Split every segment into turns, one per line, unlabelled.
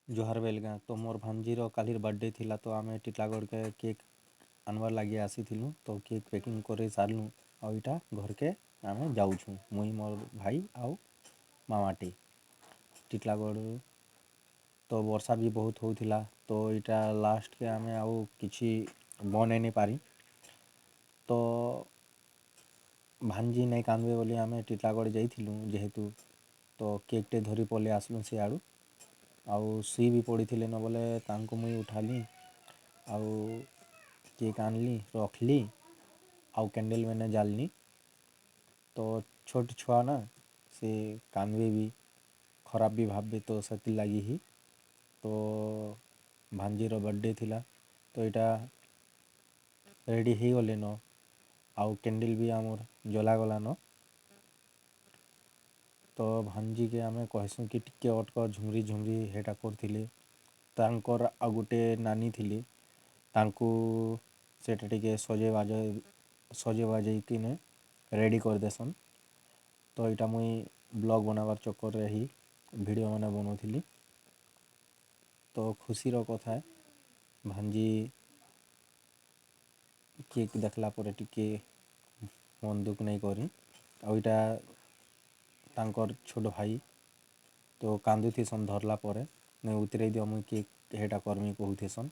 जोहार बेलगाँ तो मोर भांजीर कालिर बर्थडे थिला तो आमे टिटलागढ़ के केक आनबार लगे आसीथिलु तो केक पैकिंग करे सारलु आ इटा घर के आमे जाऊछु मुई मोर भाई आउ मामाटी टिटलागढ़ तो वर्षा भी बहुत होथिला तो इटा लास्ट के आमे आउ किछि बने नहीं पारी तो भांजी नहीं कांदबे बोली आमे टिटलागढ़ जाइथिलु जेहेतु तो केक टे धरी पले आसलु से आड़ू आउ सुई भी पड़ी थे न बोले तांको मुई उठाली आउ केक आनली रखली आउ कैंडल मैंने जालनी तो छोट छुआ ना से कानवे भी खराब भी भाबे तो सती लगी ही तो भांजीर बर्थडे थिला तो यहाँ रेडी हो गले न आउ कैंडल भी आमर जलागला न तो भांजी के आमे कहसूँ कि टिके अटक झुमरी झुमरी हेटा करथिले तांकर आ गोटे नानी थिले तांको सेटा टिके सजे बाजे किने रेडी कर देसन तो यहाँ मुई ब्लॉग बनाबार चक्कर रे ही वीडियो मैंने बनाऊली तो खुशीर कथा है भांजी केक देखला पर टिके मन दुख नहीं करी आ यहाँ तांकर छोट भाई तो कांदुथीसन धरला पर नहीं उतरे दियो मुई केक हेटा करमी कहूथीसन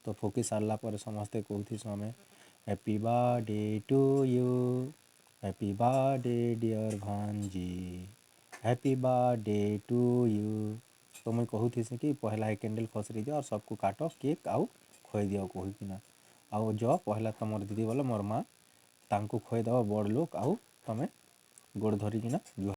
तो फुकी सारला पर समस्ते कहूथीसन आमे happy birthday to you happy birthday dear भांजी हैप्पी बर्थडे टू यू तो मुई कहूथीसी कि पहला है कैंडल फसरी दियो और सबको काटो केक आउ खोई दियो कहिकिना आउ जो पहला तुमर दीदी बोले मोर माँ तांको खोई दब बड़ लोक आउ तमें गोड़ धरिकिना